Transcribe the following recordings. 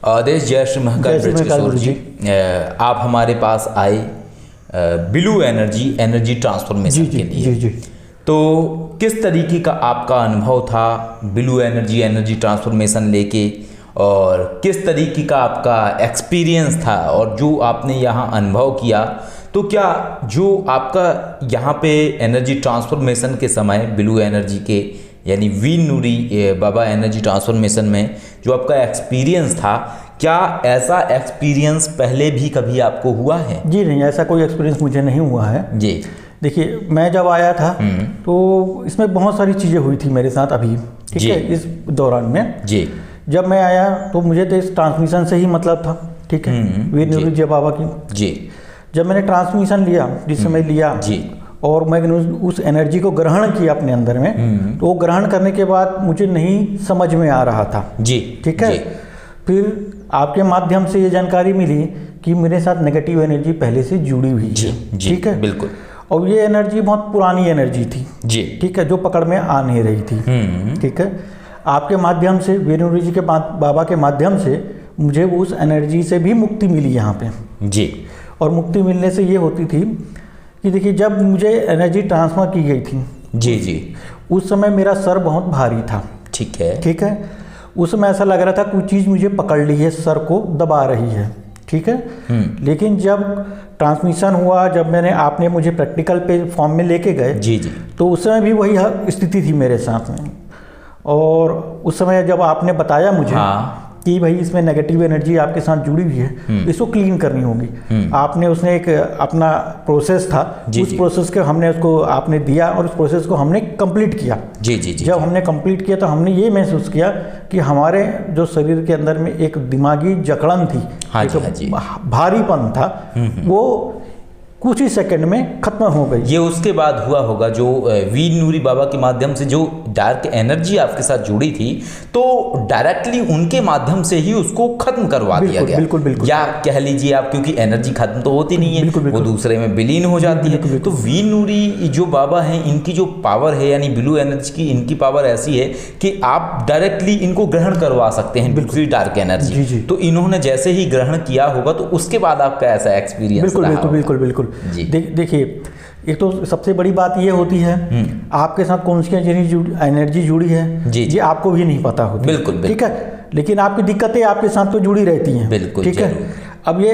आदेश जय श्री महाकाल गुरु जी। आप हमारे पास आए ब्लू एनर्जी ट्रांसफॉर्मेशन के लिए। जी। तो किस तरीके का आपका अनुभव था ब्लू एनर्जी ट्रांसफॉर्मेशन लेके, और किस तरीके का आपका एक्सपीरियंस था, और जो आपने यहाँ अनुभव किया, तो क्या जो आपका यहाँ पे एनर्जी ट्रांसफॉर्मेशन के समय ब्लू एनर्जी के यानी वीर नूरी बाबा एनर्जी ट्रांसफॉर्मेशन में जो आपका एक्सपीरियंस था, क्या ऐसा एक्सपीरियंस पहले भी कभी आपको हुआ है? जी नहीं, ऐसा कोई एक्सपीरियंस मुझे नहीं हुआ है जी। देखिए, मैं जब आया था तो इसमें बहुत सारी चीज़ें हुई थी मेरे साथ अभी, ठीक है, इस दौरान में। जी। जब मैं आया तो मुझे तो इस ट्रांसमिशन से ही मतलब था, ठीक है, वीर नूरी जी बाबा की। जी। जब मैंने ट्रांसमिशन लिया, जिस समय लिया जी, और मैं उस एनर्जी को ग्रहण किया अपने अंदर में, तो वो ग्रहण करने के बाद मुझे नहीं समझ में आ रहा था। जी। ठीक है। फिर आपके माध्यम से ये जानकारी मिली कि मेरे साथ नेगेटिव एनर्जी पहले से जुड़ी हुई है। ठीक है, बिल्कुल। और ये एनर्जी बहुत पुरानी एनर्जी थी। जी। ठीक है, जो पकड़ में आ नहीं रही थी। ठीक है, आपके माध्यम से, वीर नूरी जी के बाबा के माध्यम से मुझे उस एनर्जी से भी मुक्ति मिली यहाँ पे। जी। और मुक्ति मिलने से ये होती थी कि देखिए, जब मुझे एनर्जी ट्रांसफर की गई थी, जी, उस समय मेरा सर बहुत भारी था। ठीक है। ठीक है, उस समय ऐसा लग रहा था कोई चीज़ मुझे पकड़ ली है, सर को दबा रही है। ठीक है। लेकिन जब ट्रांसमिशन हुआ, जब आपने मुझे प्रैक्टिकल पे फॉर्म में लेके गए, जी, तो उस समय भी वही स्थिति थी मेरे साथ में। और उस समय जब आपने बताया मुझे कि भाई इसमें नेगेटिव एनर्जी आपके साथ जुड़ी हुई है, इसको क्लीन करनी होगी, आपने उसने एक अपना प्रोसेस था, उस प्रोसेस के हमने उसको आपने दिया और उस प्रोसेस को हमने कंप्लीट किया। जी। जब हमने कंप्लीट किया तो हमने ये महसूस किया कि हमारे जो शरीर के अंदर में एक दिमागी जकड़न थी, एक भारीपन था, वो कुछ ही सेकंड में खत्म हो गई। ये उसके बाद हुआ होगा जो वीर नूरी बाबा के माध्यम से जो डार्क एनर्जी आपके साथ जुड़ी थी, तो डायरेक्टली उनके माध्यम से ही उसको खत्म करवा दिया गया। बिल्कुल। या कह लीजिए आप, क्योंकि एनर्जी खत्म तो होती नहीं है, वो दूसरे में विलीन हो जाती है। तो वीर नूरी जो बाबा हैं, इनकी जो पावर है यानी ब्लू एनर्जी की, इनकी पावर ऐसी है कि आप डायरेक्टली इनको ग्रहण करवा सकते हैं, दूसरी डार्क एनर्जी। तो इन्होंने जैसे ही ग्रहण किया होगा, तो उसके बाद आपका ऐसा एक्सपीरियंस रहा? बिल्कुल। देखिए, एक तो सबसे बड़ी बात ये होती है, आपके साथ कौन सी एनर्जी जुड़ी है, ये आपको भी नहीं पता होती। बिल्कुल। ठीक है, लेकिन आपकी दिक्कतें आपके साथ तो जुड़ी रहती हैं। बिल्कुल। ठीक है। अब ये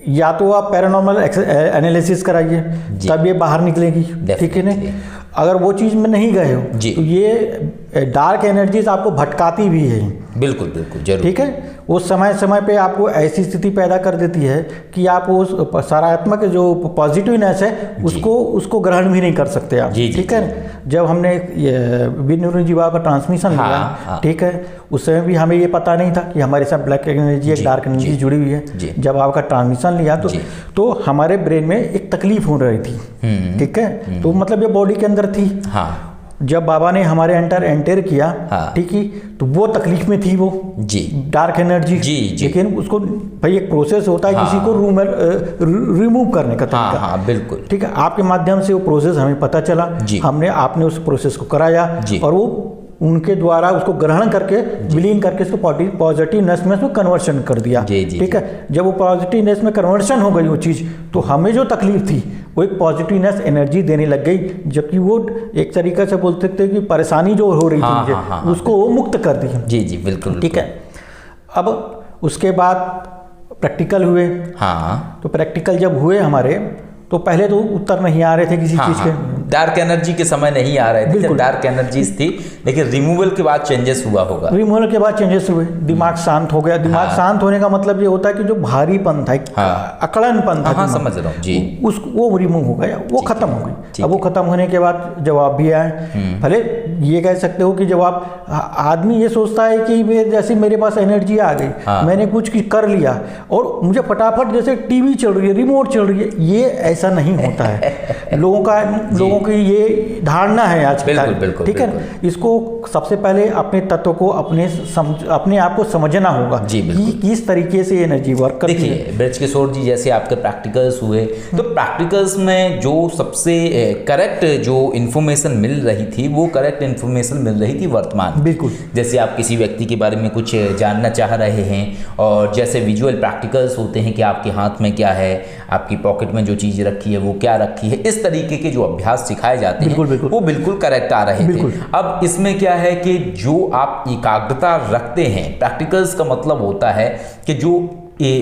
या तो आप पैरानॉर्मल एनालिसिस कराइए, तब ये बाहर निकलेगी। ठीक है ना। अगर वो चीज़ में नहीं गए हो तो ये डार्क एनर्जीज आपको भटकाती भी है। बिल्कुल जरूर। ठीक है, वो समय पे आपको ऐसी स्थिति पैदा कर देती है कि आप उस सकारात्मक जो पॉजिटिवनेस है उसको ग्रहण भी नहीं कर सकते आप। ठीक है। जब हमने वीर नूरी जी बाबा का ट्रांसमिशन लिया, ठीक है, उस समय भी हमें ये पता नहीं था कि हमारे साथ ब्लैक एनर्जी, एक डार्क एनर्जी जुड़ी हुई है। जब आपका ट्रांसमिशन लिया तो हमारे ब्रेन में एक तकलीफ हो रही थी। ठीक है, तो मतलब ये बॉडी के अंदर थी। जब बाबा ने हमारे एंटर किया, ठीक है, तो वो तकलीफ में थी, वो डार्क एनर्जी। लेकिन उसको भाई एक प्रोसेस होता है किसी को रिमूव करने का तरीका। बिल्कुल। ठीक है, आपके माध्यम से वो प्रोसेस हमें पता चला, आपने उस प्रोसेस को कराया और वो उनके द्वारा उसको ग्रहण करके, विलीन करके उसको पॉजिटिवनेस में उसमें कन्वर्शन कर दिया। ठीक है, जब वो पॉजिटिवनेस में कन्वर्शन हो गई वो चीज़, तो हमें जो तकलीफ थी वो एक पॉजिटिवनेस एनर्जी देने लग गई, जबकि वो एक तरीके से बोल सकते हैं कि परेशानी जो हो रही थी मुझे, उसको वो मुक्त कर दी। जी बिल्कुल। ठीक है। अब उसके बाद प्रैक्टिकल हुए। तो प्रैक्टिकल जब हुए हमारे, तो पहले तो उत्तर नहीं आ रहे थे किसी चीज़ के, डार्क एनर्जी के समय नहीं आ रहे थे, डार्क एनर्जीज थी, लेकिन रिमूवल के बाद चेंजेस हुआ होगा। रिमूवल के बाद चेंजेस हुए, दिमाग शांत हो गया। दिमाग शांत होने का मतलब ये होता है कि जो भारीपन था, अकड़नपन था, समझ रहा हूँ जी, वो रिमूव हो गया, वो खत्म हो गई। अब वो खत्म होने के बाद जवाब भी आए। भले ये कह सकते हो कि जवाब, आदमी ये सोचता है कि जैसे मेरे पास एनर्जी आ गई, मैंने कुछ कर लिया और मुझे फटाफट जैसे टीवी चल रही है, रिमोट चल रही है, ये ऐसा नहीं होता है। लोगों की ये धारणा है आज की तारीख, बिल्कुल, ठीक है। इसको सबसे पहले अपने तत्व को अपने आप को समझना होगा कि किस तरीके से एनर्जी वर्क करती है। देखिए ब्रजकिशोर जी, जैसे आपके प्रैक्टिकल्स हुए, तो प्रैक्टिकल्स में जो सबसे करेक्ट जो इन्फॉर्मेशन मिल रही थी, वो करेक्ट इन्फॉर्मेशन मिल रही थी वर्तमान। बिल्कुल। जैसे आप किसी व्यक्ति के बारे में कुछ जानना चाह रहे हैं, और जैसे विजुअल प्रैक्टिकल्स होते हैं कि आपके हाथ में क्या है, आपकी पॉकेट में जो चीज़ रखी है वो क्या रखी है, इस तरीके के जो अभ्यास सिखाए जाते हैं वो बिल्कुल करेक्ट आ रहे थे। अब इसमें क्या है कि जो आप एकाग्रता रखते हैं, प्रैक्टिकल्स का मतलब होता है कि जो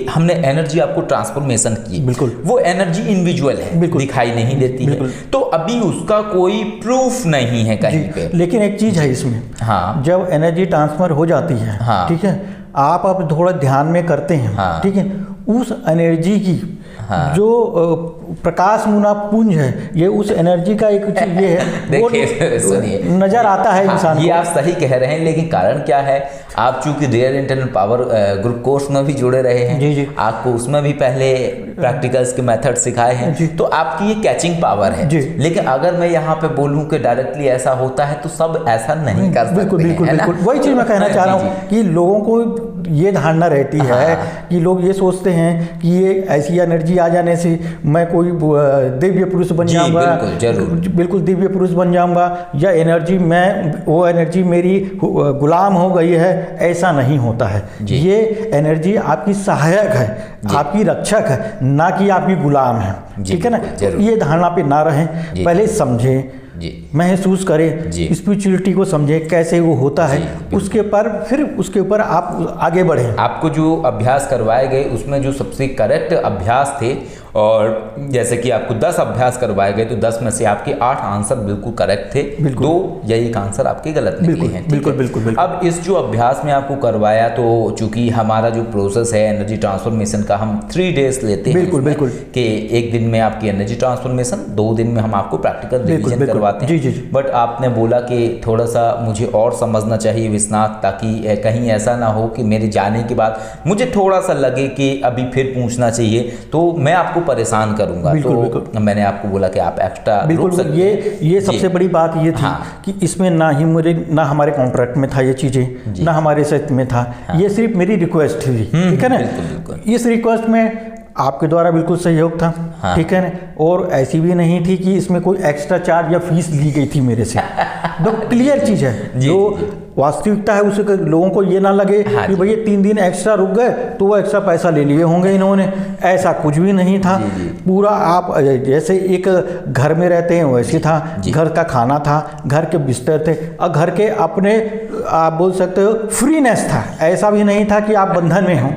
हमने एनर्जी आपको ट्रांसफॉर्मेशन की, बिल्कुल, वो एनर्जी इनविजुअल है, दिखाई नहीं देती है, तो अभी उसका कोई प्रूफ नहीं है कहीं पे। लेकिन एक चीज है इसमें, हाँ, जब एनर्जी ट्रांसफर हो जाती है, हाँ, ठीक है, आप अब थोड़ा ध्यान में करते हैं, हाँ, ठीक है, उस एनर्जी की, हाँ, जो प्रकाश मुना पुंज है, ये उस एनर्जी का एक ये है, देखिए सुनिए, नजर आता है इंसान को। ये आप सही कह रहे हैं, लेकिन कारण क्या है, आप चूंकि real internal power group course में भी जुड़े रहे हैं, जी, आपको उसमें भी पहले प्रैक्टिकल्स के मेथड सिखाए हैं, तो आपकी ये कैचिंग पावर है। लेकिन अगर मैं यहाँ पे बोलूँ कि डायरेक्टली ऐसा होता है, तो सब ऐसा नहीं कर सकते। बिल्कुल, वही चीज मैं कहना चाह रहा हूँ कि लोगों को ये धारणा रहती है कि लोग ये सोचते हैं कि ये ऐसी एनर्जी आ जाने से मैं कोई दिव्य पुरुष बन जाऊंगा, बिल्कुल दिव्य पुरुष बन जाऊंगा, या वो एनर्जी मेरी गुलाम हो गई है, ऐसा नहीं होता है। ये एनर्जी आपकी सहायक है, आपकी रक्षक है, ना कि आपकी गुलाम है, ठीक है ना। ये धारणा पे ना रहें, पहले समझें, महसूस करें, स्पिरिचुअलिटी को समझें कैसे वो होता है, फिर उसके ऊपर आप आगे बढ़ें। आपको जो अभ्यास करवाए गए उसमें जो सबसे करेक्ट अभ्यास थे, और जैसे कि आपको 10 अभ्यास करवाए गए, तो 10 में से आपके 8 आंसर बिल्कुल करेक्ट थे, 2 या 1 आंसर आपके गलत निकले हैं। बिल्कुल। अब इस जो अभ्यास में आपको करवाया, तो चूंकि हमारा जो प्रोसेस है एनर्जी ट्रांसफॉर्मेशन का, हम 3 डेज लेते हैं, बिल्कुल, कि 1 दिन में आपकी एनर्जी ट्रांसफॉर्मेशन, 2 दिन में हम आपको प्रैक्टिकल रिवीजन करवाते हैं। जी। बट आपने बोला कि थोड़ा सा मुझे और समझना चाहिए विश्वनाथ, ताकि कहीं ऐसा ना हो कि मेरे जाने के बाद मुझे थोड़ा सा लगे कि अभी फिर पूछना चाहिए, तो मैं आपको परेशान करूंगा। तो मैंने आपको बोला कि आप एक्स्ट्रा बिल्कुल, ये सबसे बड़ी बात ये थी, हाँ, कि इसमें ना हमारे कॉन्ट्रैक्ट में था ये चीजें, ना हमारे साथ में था, ये सिर्फ मेरी रिक्वेस्ट थी, ठीक है ना। इस रिक्वेस्ट में आपके द्वारा बिल्कुल सहयोग था, हाँ, ठीक है ना, और ऐसी भी नहीं थी कि इसमें कोई एक्स्ट्रा चार्ज या फीस ली गई थी मेरे से। तो क्लियर चीज है, जो वास्तविकता है उसे लोगों को ये ना लगे, हाँ, कि भैया 3 दिन एक्स्ट्रा रुक गए तो वो एक्स्ट्रा पैसा ले लिए होंगे इन्होंने, ऐसा कुछ भी नहीं था। पूरा आप जैसे एक घर में रहते हैं वैसे था, घर का खाना था, घर के बिस्तर थे, और घर के अपने आप बोल सकते हो फ्रीनेस था, ऐसा भी नहीं था कि आप बंधन में हो,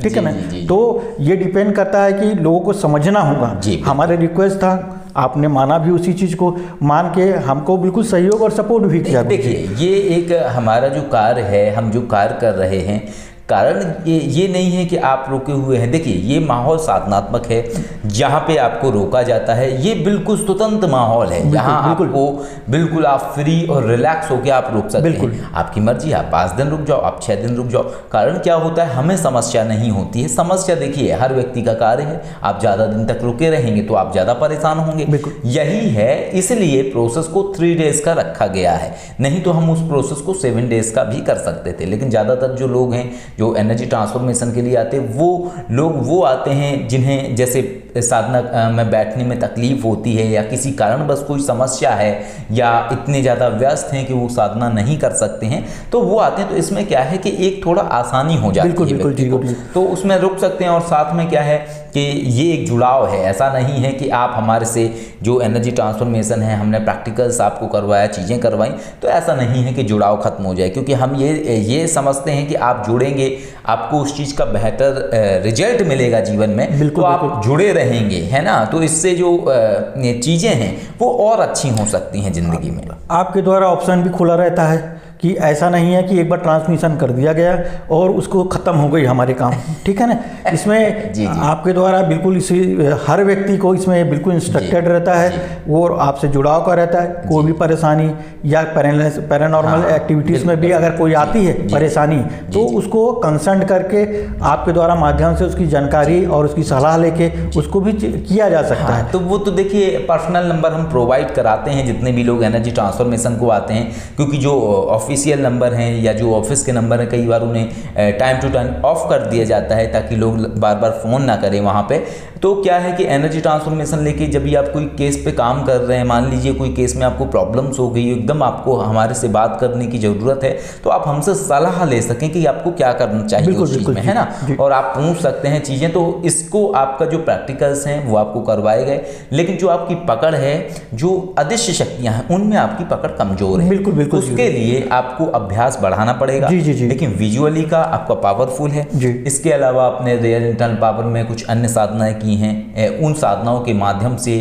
ठीक है ना। तो ये डिपेंड करता है कि लोगों को समझना होगा। हमारे रिक्वेस्ट था, आपने माना भी, उसी चीज़ को मान के हमको बिल्कुल सहयोग और सपोर्ट भी किया। देखिए, ये एक हमारा जो कार्य है, हम जो कार्य कर रहे हैं, कारण ये नहीं है कि आप रुके हुए हैं। देखिए, ये माहौल साधनात्मक है, जहाँ पे आपको रोका जाता है, ये बिल्कुल स्वतंत्र माहौल है, यहाँ आपको बिल्कुल आप फ्री और रिलैक्स होकर आप रुक सकते हैं। आपकी मर्जी, आप 5 दिन रुक जाओ, आप 6 दिन रुक जाओ। कारण क्या होता है, हमें समस्या नहीं होती है। समस्या देखिए हर व्यक्ति का कार्य है, आप ज़्यादा दिन तक रुके रहेंगे तो आप ज़्यादा परेशान होंगे। यही है, इसलिए प्रोसेस को 3 डेज का रखा गया है, नहीं तो हम उस प्रोसेस को 7 डेज का भी कर सकते थे। लेकिन ज़्यादातर जो लोग हैं जो एनर्जी ट्रांसफॉर्मेशन के लिए आते हैं, वो आते हैं जिन्हें जैसे साधना में बैठने में तकलीफ होती है, या किसी कारण बस कोई समस्या है, या इतने ज़्यादा व्यस्त हैं कि वो साधना नहीं कर सकते हैं, तो वो आते हैं। तो इसमें क्या है कि एक थोड़ा आसानी हो जाती है व्यक्ति को, तो उसमें रुक सकते हैं। और साथ में क्या है कि ये एक जुड़ाव है, ऐसा नहीं है कि आप हमारे से जो एनर्जी ट्रांसफॉर्मेशन है, हमने प्रैक्टिकल्स आपको करवाया, चीज़ें करवाई, तो ऐसा नहीं है कि जुड़ाव खत्म हो जाए, क्योंकि हम ये समझते हैं कि आप जुड़ेंगे, आपको उस चीज़ का बेहतर रिजल्ट मिलेगा जीवन में, तो आप जुड़े रहेंगे, है ना। तो इससे जो चीज़ें हैं वो और अच्छी हो सकती हैं ज़िंदगी में। आपके द्वारा ऑप्शन भी खुला रहता है कि ऐसा नहीं है कि एक बार ट्रांसमिशन कर दिया गया और उसको ख़त्म हो गई हमारे काम, ठीक है ना। इसमें जी। आपके द्वारा बिल्कुल इसी हर व्यक्ति को इसमें बिल्कुल इंस्ट्रक्टेड रहता है, वो आपसे जुड़ाव का रहता है। कोई भी परेशानी या पैरानॉर्मल एक्टिविटीज़ में भी अगर कोई आती है परेशानी, तो उसको कंसल्ट करके आपके द्वारा माध्यम से उसकी जानकारी और उसकी सलाह लेके उसको भी किया जा सकता है। तो वो तो देखिए पर्सनल नंबर हम प्रोवाइड कराते हैं जितने भी लोग एनर्जी ट्रांसफॉर्मेशन को आते हैं, क्योंकि जो ऑफिशियल नंबर हैं या जो ऑफिस के नंबर हैं कई बार उन्हें टाइम टू टाइम ऑफ कर दिया जाता है ताकि लोग बार बार फ़ोन ना करें वहाँ पे। तो क्या है कि एनर्जी ट्रांसफॉर्मेशन लेके जब भी आप कोई केस पे काम कर रहे हैं, मान लीजिए कोई केस में आपको प्रॉब्लम्स हो गई, एकदम आपको हमारे से बात करने की ज़रूरत है, तो आप हमसे सलाह ले सकें कि आपको क्या करना चाहिए उस चीज़ में, है ना, और आप पूछ सकते हैं चीज़ें। तो इसको आपका जो प्रैक्टिकल्स हैं वो आपको करवाए गए, लेकिन जो आपकी पकड़ है, जो अदृश्य शक्तियाँ हैं, उनमें आपकी पकड़ कमज़ोर है। बिल्कुल उसके लिए आपको अभ्यास बढ़ाना पड़ेगा। जी। लेकिन विजुअली का आपका पावरफुल है। इसके अलावा आपने रियल इंटरनल पावर में कुछ अन्य साधनाएं की हैं, उन साधनाओं के माध्यम से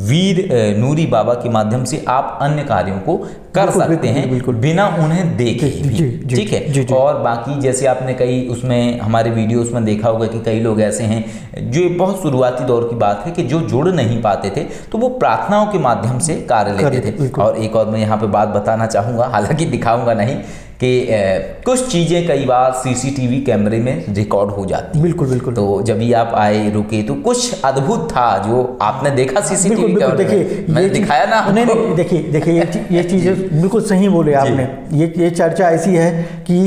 वीर नूरी बाबा के माध्यम से आप अन्य कार्यों को कर सकते हैं बिना उन्हें देखे भी, ठीक है। और बाकी जैसे आपने कई उसमें हमारे वीडियोस में देखा होगा कि कई लोग ऐसे हैं जो बहुत शुरुआती दौर की बात है कि जो जुड़ नहीं पाते थे तो वो प्रार्थनाओं के माध्यम से कार्य लेते थे। और एक और मैं यहाँ पे बात बताना चाहूँगा, हालांकि दिखाऊंगा नहीं, कि कुछ चीज़ें कई बार सीसीटीवी कैमरे में रिकॉर्ड हो जाती हैं। बिल्कुल। तो जब भी आप आए रुके तो कुछ अद्भुत था जो आपने देखा सीसीटीवी कैमरे में, मैंने दिखाया ना। नहीं, देखिए ये चीज़ बिल्कुल सही बोले आपने। ये चर्चा ऐसी है कि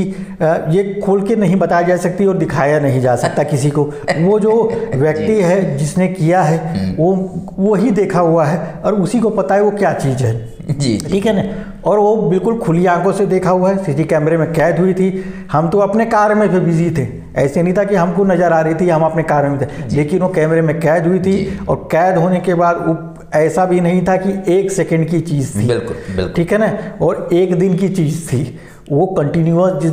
ये खोल के नहीं बताया जा सकती और दिखाया नहीं जा सकता किसी को। वो जो व्यक्ति है जिसने किया है वो ही देखा हुआ है और उसी को पता है वो क्या चीज़ है, जी, ठीक है ना। और वो बिल्कुल खुली आंखों से देखा हुआ है, सीसी कैमरे में कैद हुई थी। हम तो अपने कार्य में भी बिजी थे, ऐसे नहीं था कि हमको नज़र आ रही थी, हम अपने कार्य में थे, लेकिन वो कैमरे में कैद हुई थी। और कैद होने के बाद ऐसा भी नहीं था कि 1 सेकंड की चीज़ थी, बिल्कुल, ठीक है ना, और 1 दिन की चीज़ थी। वो कंटिन्यूअस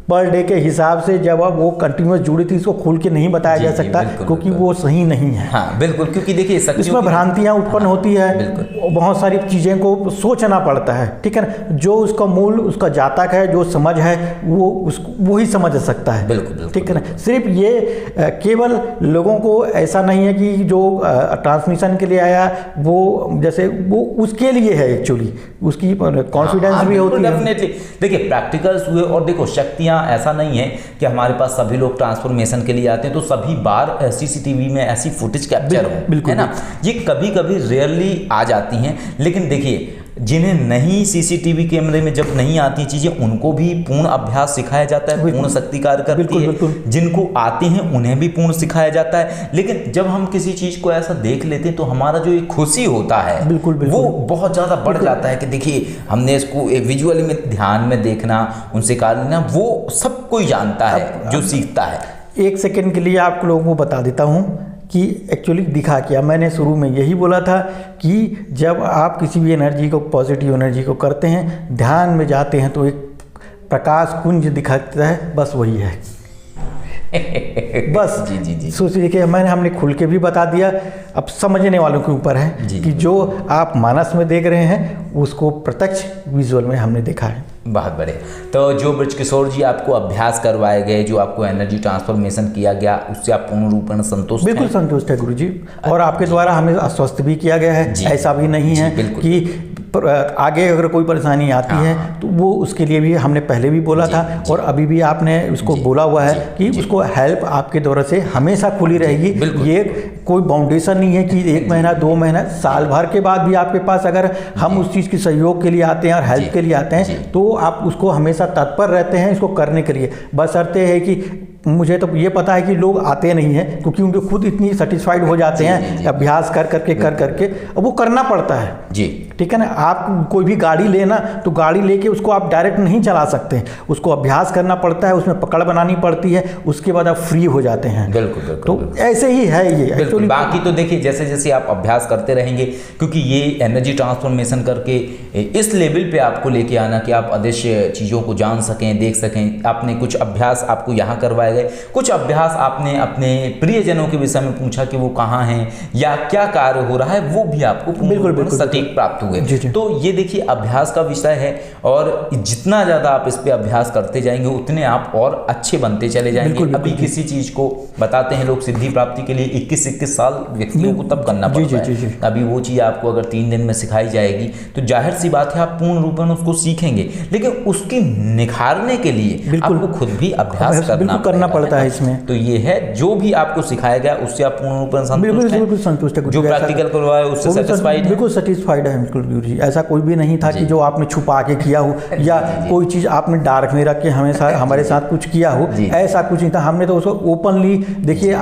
पर डे के हिसाब से जब अब वो कंटिन्यूअस जुड़ी थी, इसको खोल के नहीं बताया जा सकता क्योंकि वो सही नहीं है। हाँ बिल्कुल, क्योंकि देखिए इसमें भ्रांतियाँ उत्पन्न होती है, बहुत सारी चीज़ें को सोचना पड़ता है, ठीक है ना। जो उसका मूल उसका जातक है, जो समझ है, वो ही समझ सकता है, बिल्कुल, ठीक है ना। सिर्फ ये केवल लोगों को ऐसा नहीं है कि जो ट्रांसमिशन के लिए आया वो जैसे वो उसके लिए है, एक्चुअली उसकी कॉन्फिडेंस भी होती है। डेफिनेटली देखिए प्रैक्टिकल्स हुए, और देखो शक्तियाँ ऐसा नहीं है कि हमारे पास सभी लोग ट्रांसफॉर्मेशन के लिए आते हैं तो सभी बार सीसीटीवी में ऐसी फुटेज कैप्चर हो, है ना। ये कभी कभी रेयरली आ जाती हैं, लेकिन देखिए जिन्हें नहीं सीसीटीवी कैमरे में जब नहीं आती चीज़ें उनको भी पूर्ण अभ्यास सिखाया जाता है, पूर्ण शक्ति कार्य करती है। जिनको आती हैं उन्हें भी पूर्ण सिखाया जाता है। लेकिन जब हम किसी चीज़ को ऐसा देख लेते हैं तो हमारा जो एक खुशी होता है वो बहुत ज़्यादा बढ़ जाता है कि देखिए हमने इसको विजुअली में ध्यान में देखना, उनसे कार्य लेना, वो सब कोई जानता है जो सीखता है। 1 सेकेंड के लिए आप लोगों को बता देता हूँ कि एक्चुअली दिखा क्या। मैंने शुरू में यही बोला था कि जब आप किसी भी एनर्जी को, पॉजिटिव एनर्जी को करते हैं, ध्यान में जाते हैं तो एक प्रकाश कुंज दिखाता है, बस वही है। बस जी सोचिए कि हमने खुल के भी बता दिया। अब समझने वालों के ऊपर है कि जो आप मानस में देख रहे हैं उसको प्रत्यक्ष विजुअल में हमने देखा है। बहुत बढ़िया। तो जो बृजकिशोर जी आपको अभ्यास करवाए गए, जो आपको एनर्जी ट्रांसफॉर्मेशन किया गया, उससे आप पूर्ण रूप में संतुष्ट? बिल्कुल संतुष्ट है गुरु जी। और आपके द्वारा हमें आश्वस्त भी किया गया है। ऐसा भी नहीं है कि आगे अगर कोई परेशानी आती है तो वो उसके लिए भी हमने पहले भी बोला था और अभी भी आपने उसको बोला हुआ है कि उसको हेल्प आपके द्वारा से हमेशा खुली रहेगी। ये कोई बाउंडेशन नहीं है कि 1 महीना 2 महीना, साल भर के बाद भी आपके पास अगर हम उस चीज़ की सहयोग के लिए आते हैं और हेल्प के लिए आते हैं तो आप उसको हमेशा तत्पर रहते हैं इसको करने के लिए। बशर्ते है कि मुझे तो ये पता है कि लोग आते नहीं हैं क्योंकि उनके खुद इतनी सेटिस्फाइड हो जाते हैं अभ्यास कर करके वो करना पड़ता है जी, ठीक है ना। आप कोई भी गाड़ी लेना तो गाड़ी लेके उसको आप डायरेक्ट नहीं चला सकते, उसको अभ्यास करना पड़ता है, उसमें पकड़ बनानी पड़ती है, उसके बाद आप फ्री हो जाते हैं। बिल्कुल तो ऐसे ही है ये एक्चुअली। बाकी तो देखिए जैसे जैसे आप अभ्यास करते रहेंगे, क्योंकि ये एनर्जी ट्रांसफॉर्मेशन करके इस लेवल पे आपको लेके आना कि आप अदृश्य चीज़ों को जान सकें, देख सकें। आपने कुछ अभ्यास आपको यहाँ करवाए बताए गए। कुछ अभ्यास आपने अपने प्रियजनों के विषय में पूछा कि वो कहाँ हैं या क्या कार्य हो रहा है, वो भी आपको बिल्कुल सटीक प्राप्त हुए। जी। तो ये देखिए अभ्यास का विषय है, और जितना ज़्यादा आप इस पे अभ्यास करते जाएंगे उतने आप और अच्छे बनते चले जाएंगे। अभी किसी चीज़ को बताते हैं लोग सिद्धि प्राप्ति के लिए 21-21 साल व्यक्तियों को तब करना पड़ता है। अभी वो चीज़ आपको अगर 3 दिन में सिखाई जाएगी तो जाहिर सी बात है आप पूर्ण रूप में उसको सीखेंगे, लेकिन उसकी निखारने के लिए आपको खुद भी अभ्यास करना पड़ता है इसमें। तो ये है, जो भी आपको सिखाया गया उससे आप पूर्ण रूप में बिल्कुल संतुष्ट है। जो प्रैक्टिकल करवाया उससे सेटिस्फाइड, बिल्कुल सेटिस्फाइड है बिल्कुल गुरु जी। ऐसा कोई भी नहीं था कि जो आपने छुपा के किया हो या कोई चीज़ आपने डार्क में रख के हमारे साथ कुछ किया हो, ऐसा कुछ नहीं था। हमने तो उसको ओपनली, देखिए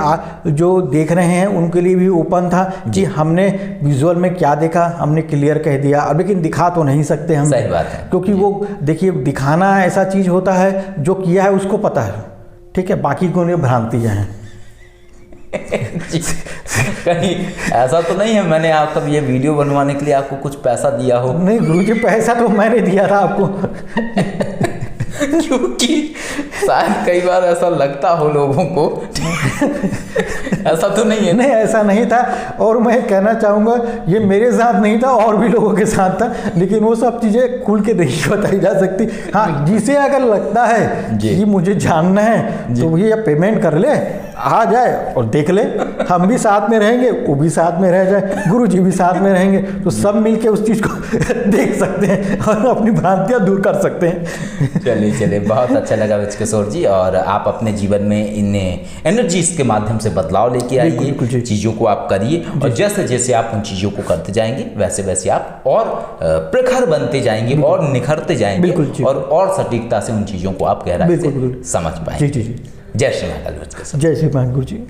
जो देख रहे हैं उनके लिए भी ओपन था कि हमने विजुअल में क्या देखा हमने क्लियर कह दिया। अब लेकिन दिखा तो नहीं सकते हम, सही बात है, क्योंकि वो देखिए दिखाना ऐसा चीज़ होता है जो किया है उसको पता है, ठीक है, बाकी को नहीं भ्रांतियाँ हैं। कहीं ऐसा तो नहीं है मैंने आप तब ये वीडियो बनवाने के लिए आपको कुछ पैसा दिया हो? नहीं गुरुजी, पैसा तो मैंने दिया था आपको। क्योंकि शायद कई बार ऐसा लगता हो लोगों को। ऐसा तो नहीं है? नहीं, ऐसा नहीं था। और मैं कहना चाहूँगा ये मेरे साथ नहीं था और भी लोगों के साथ था, लेकिन वो सब चीज़ें खुल के नहीं बताई जा सकती। हाँ, जिसे अगर लगता है कि मुझे जानना है तो ये पेमेंट कर ले, आ जाए और देख ले। हम भी साथ में रहेंगे, वो भी साथ में रह जाए, गुरु जी भी साथ में रहेंगे, तो सब मिलके उस चीज़ को देख सकते हैं और अपनी भ्रांतियाँ दूर कर सकते हैं। चलिए बहुत अच्छा लगा विजयकिशोर जी, और आप अपने जीवन में इन एनर्जीज के माध्यम से बदलाव लेके आइए, चीज़ों को आप करिए, और जैसे जैसे आप उन चीज़ों को करते जाएंगे वैसे वैसे आप और प्रखर बनते जाएंगे और निखरते जाएंगे, और सटीकता से उन चीज़ों को आप गहराई से समझ पाएंगे। जी। जय श्री महाकाल। जय श्री महाकाल गुरु जी।